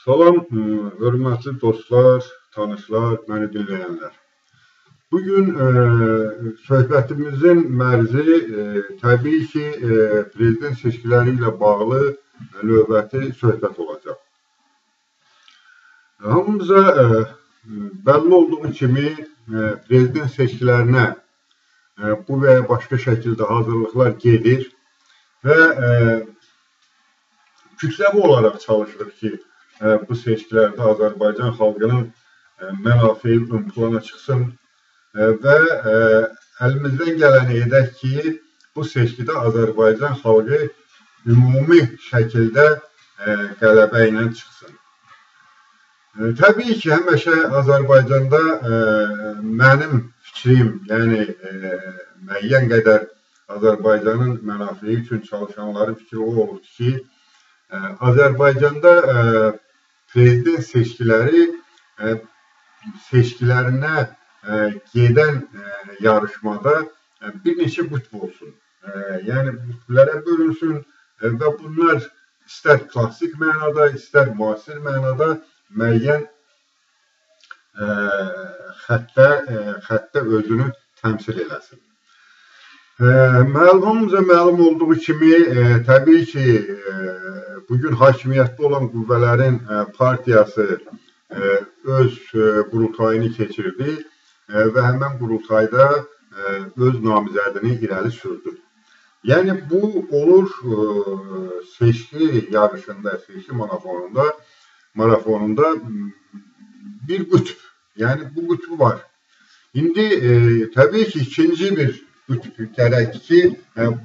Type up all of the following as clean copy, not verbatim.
Salam, hörmətli dostlar, tanışlar, məni dinləyənlər. Bugün söhbətimizin mərzi təbii ki, prezident seçkiləri ilə bağlı növbəti söhbət olacaq. Hamımıza bəlli olduğu kimi prezident seçkilərinə bu və ya başqa şəkildə hazırlıqlar gedir və kütləvi olaraq çalışırıq ki, bu seçkilərdə Azərbaycan xalqının mənafeyi ön plana çıxsın və əlimizdən gələni edək ki, bu seçkidə Azərbaycan xalqı ümumi şəkildə qələbə ilə çıxsın. Təbii ki, həmişə Azərbaycanda mənim fikrim, yəni müəyyən qədər Azərbaycanın mənafeyi üçün çalışanların fikri o olur ki, Azərbaycanda prezident seçkilərinə gedən yarışmada bir neçə qütb olsun. Yəni qütblərə bölünsün və bunlar istər klassik mənada, istər müasir mənada müəyyən xəttə özünü təmsil eləsin. Hamımıza məlum olduğu kimi, təbii ki, bugün hakimiyyətdə olan qüvvələrin partiyası öz qurultayını keçirdi və həmən qurultayda öz namizədini irəli sürdü. Yəni, bu olur seçki yarışında, seçki marafonunda bir qütb, yəni bu qütb var. İndi təbii ki, ikinci bir qütb gərək ki,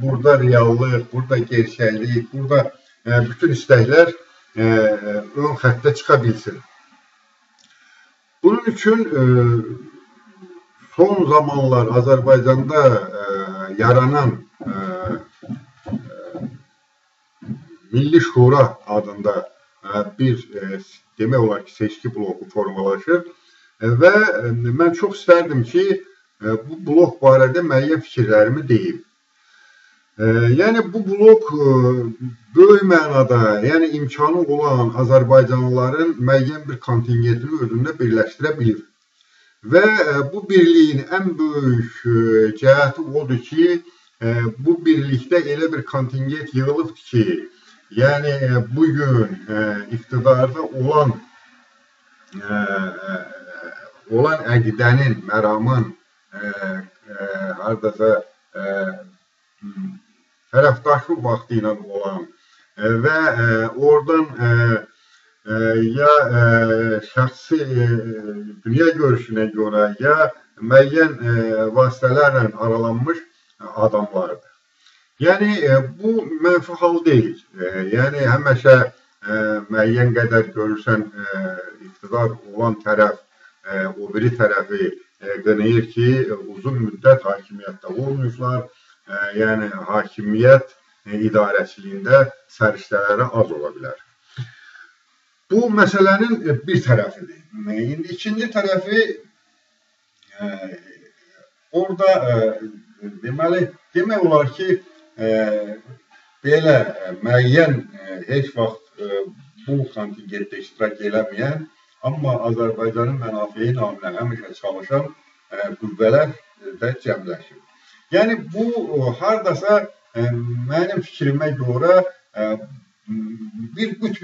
burada reallıq, burada gerçəklik, burada bütün istəklər ön xəttə çıxa bilsin. Bunun üçün son zamanlar Azərbaycanda yaranan Milli Şura adında bir demək olar ki, seçki bloku formalaşır və mən çox istərdim ki, bu blok barədə müəyyən fikirlərimi deyim. Yəni, bu blok böyük mənada, yəni imkanı olan Azərbaycanlıların müəyyən bir kontingentini özündə birləşdirə bilir. Və bu birliyin ən böyük cəhəti odur ki, bu birlikdə elə bir kontingent yığılıbdır ki, yəni bugün iqtidarda olan əqidənin, məramın, haradasa tərəfdaşlıq vaxtı ilə olan və oradan ya şəxsi dünya görüşünə görə, ya müəyyən vasitələrlə aralanmış adamlardır. Yəni, bu mənfi hal deyil. Yəni, həmişə müəyyən qədər görürsən, iqtidar olan tərəf, o biri tərəfi qınayır ki, uzun müddət hakimiyyətdə olmuşlar, yəni hakimiyyət idarəçiliyində səriştələri az ola bilər. Bu məsələnin bir tərəfidir. İndi ikinci tərəfi orada demək olar ki, belə müəyyən heç vaxt bu kontingentdə iştirak eləməyən, amma Azərbaycanın mənafeyi naminə həmişə çalışan qüvvələr də cəmləşir. Yəni, bu haradasa mənim fikrimə görə bir qütb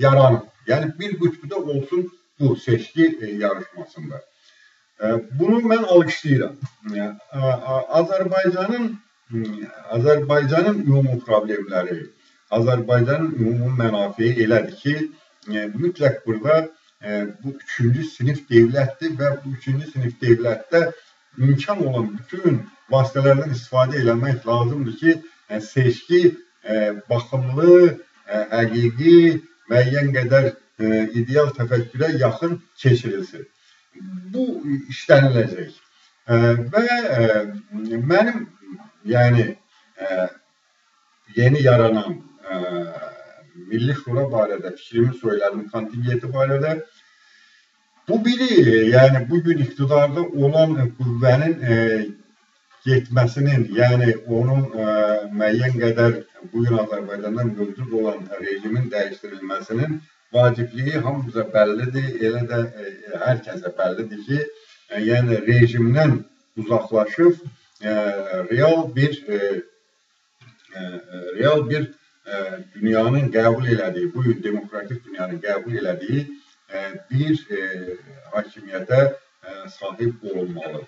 yaranır. Yəni, bir qütbdə olsun bu seçki yarışmasında. Bunu mən alqışlayıram. Azərbaycanın ümumi problemləri, Azərbaycanın ümumi mənafeyi elədir ki, mütləq burada bu üçüncü sinif devlətdir və bu üçüncü sinif devlətdə imkan olan bütün vasitələrdən istifadə eləmək lazımdır ki, seçki baxımlı, həqiqi, müəyyən qədər ideal təfəkkürə yaxın keçirilsin. Bu işləniləcək. Və mənim, yəni, yeni yaranan Milli Şura barədə fikrimi söylədim, kontingenti barədə. Bu biri, yəni bugün iqtidarda olan qüvvənin getməsinin, yəni onun müəyyən qədər bugün Azərbaycanda mövcud olan rejimin dəyişdirilməsinin vacibliyi hamımıza bəllidir, elə də hər kəsə bəllidir ki, yəni rejimdən uzaqlaşıb real bir dünyanın qəbul elədiyi, bu gün demokratik dünyanın qəbul elədiyi bir hakimiyyətə sahib olunmalı.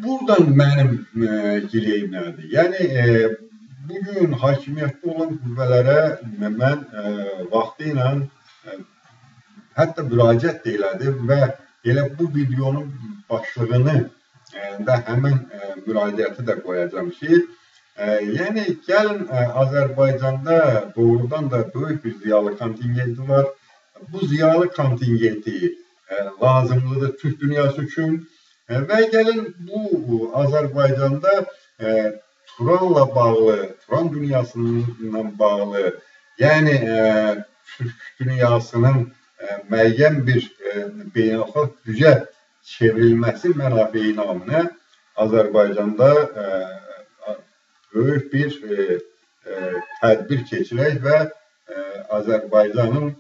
Buradan mənim gileyim nədir? Yəni, bugün hakimiyyətdə olan qüvvələrə mən vaxtı ilə hətta müraciət də elədim və elə bu videonun başlığını da həmin müraciəti də qoyacağım ki, yəni gəlin Azərbaycanda doğrudan da böyük bir ziyalı kontingenti var. Bu ziyalı kontingenti lazımlıdır Türk dünyası üçün və gəlin bu Azərbaycanda Turanla bağlı, Turan dünyasından bağlı, yəni Türk dünyasının müəyyən bir beynəlxalq gücə çevrilməsi mənafeləyi naminə Azərbaycanda böyük bir tədbir keçirək və Azərbaycanın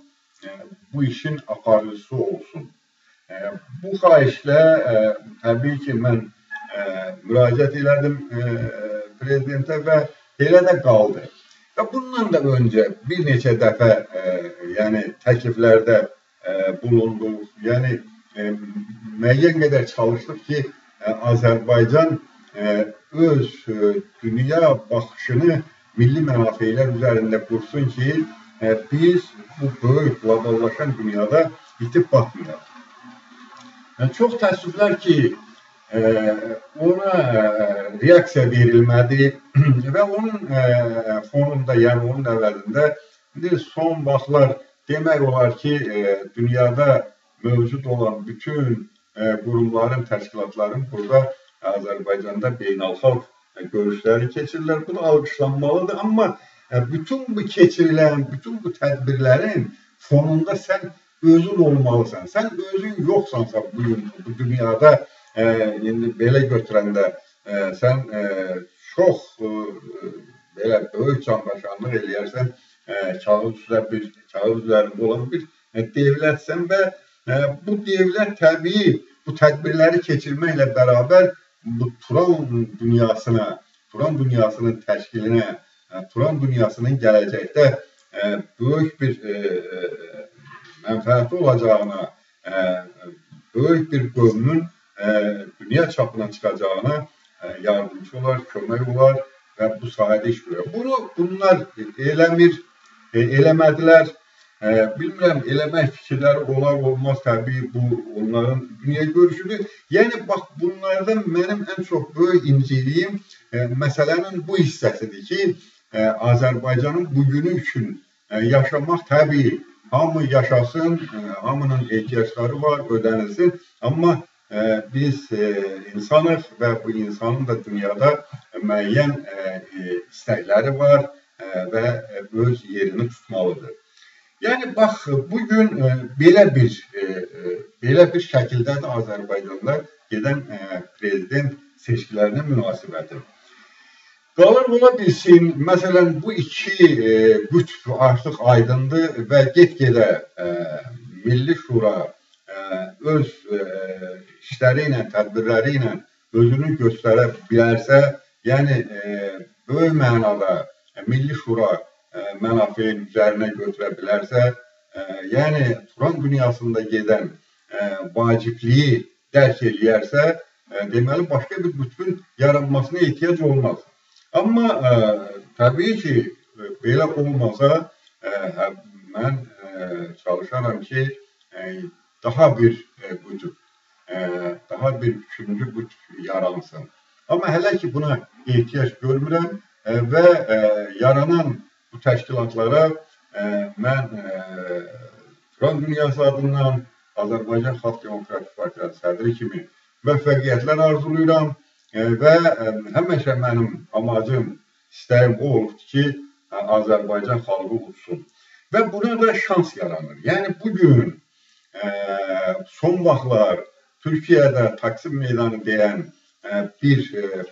bu işin aparıcısı olsun. Bu xahişlə təbii ki, mən müraciət elədim prezidentə və elə də qaldı. Və bundan da öncə bir neçə dəfə yəni təkliflərdə bulunduq. Yəni müəyyən qədər çalışdıq ki, Azərbaycan öz dünya baxışını milli mənafelər üzərində qursun ki, biz bu böyük qloballaşan dünyada itib batmayaq. Çox təəssüflər ki, ona reaksiya verilmədi və onun fonunda, yəni onun əvəzində son vaxtlar demək olar ki, dünyada mövcud olan bütün qurumların, təşkilatların burada Azərbaycanda beynəlxalq görüşləri keçirirlər. Bu da alqışlanmalıdır. Amma bütün bu keçirilən, bütün bu tədbirlərin fonunda sən özün olmalısan. Sən özün yoxsansa bu dünyada belə götürəndə sən çox belə böyük candaşanlıq eləyərsən, kağız üzərində olan bir devlətsən və bu devlət təbii bu tədbirləri keçirməklə bərabər bu Turan dünyasının təşkilinə, Turan dünyasının gələcəkdə böyük bir mənfəəti olacağına, böyük bir qövmün dünya çapına çıxacağına yardımcı olar, kömək olar və bu sahədə iş görür. Bunlar eləmədilər. Bilmirəm, eləmək fikirləri olar, olmaz, təbii bu onların dünya görüşüdür. Yəni, bax, bunlardan mənim ən çox böyük inciliyim məsələnin bu hissəsidir ki, Azərbaycanın bugünü üçün yaşamaq təbii, hamı yaşasın, hamının ehtiyacları var, ödənilsin. Amma biz insanıq və bu insanın da dünyada müəyyən istəkləri var və öz yerini tutmalıdır. Yəni, bax, bugün belə bir şəkildədir Azərbaycanda gedən prezident seçkilərinin münasibəti. Qalır ola bilsin, məsələn, bu iki qütb artıq aydındır və get-gedə Milli Şura öz işləri ilə, tədbirləri ilə özünü göstərə bilərsə, yəni böyük mənada Milli Şura mənafeyin üzərinə götürə bilərsə, yəni Turan dünyasında gedən vacibliyi dərk eləyərsə, deməli, başqa bir qütbün yaranmasına ehtiyac olmaz. Amma təbii ki, belə olmasa, mən çalışaram ki, daha bir qütb, daha bir üçüncü qütb yaransın. Amma hələ ki, buna ehtiyac görmürəm və yaranan bu təşkilatlara mən Turan dünyası adından Azərbaycan Xalq Demokratik Partiyası sədri kimi müvəffəqiyyətlər arzulayıram və həmişə mənim amacım, istəyim o olubdur ki, Azərbaycan xalqı udsun. Və buna da şans yaranır. Yəni, bugün son vaxtlar Türkiyədə Taksim meydanı deyən bir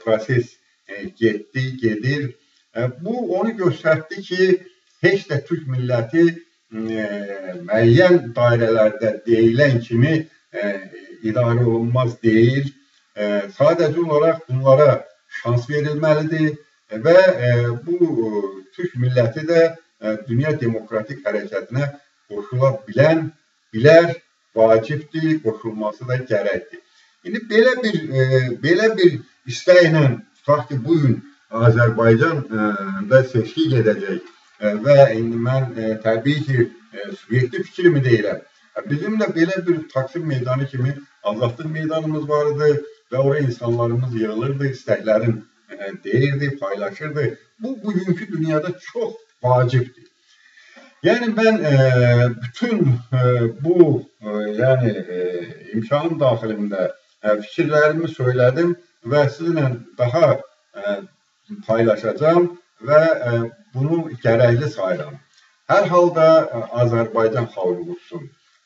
proses gedir. Bu onu göstərdi ki, heç də Türk milləti müəyyən dairələrdə deyilən kimi idarə olunmaz deyil. Sadəcə olaraq bunlara şans verilməlidir və bu Türk milləti də dünya demokratik hərəkətinə qoşula bilər, vacibdir, qoşulması da gərəkdir. İndi belə bir istəklə tutaq ki, bugün Azərbaycanda seçki gedəcək və indi mən təbii ki, subyektiv fikrimi deyirəm. Bizim də belə bir Taksim meydanı kimi azadlıq meydanımız vardı və oraya insanlarımız yığılırdı, istəklərin deyirdi, paylaşırdı. Bu, bugünkü dünyada çox vacibdir. Yəni mən bütün bu imkanım daxilində fikirlərimi söylədim və sizinlə daha paylaşacağım və bunu gərəkli sayıram. Hər halda Azərbaycan xalqı olsun.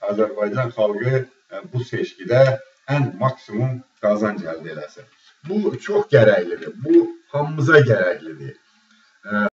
Azərbaycan xalqı bu seçkidə ən maksimum qazanc əldə eləsin. Bu çox gərəklidir. Bu hamımıza gərəklidir.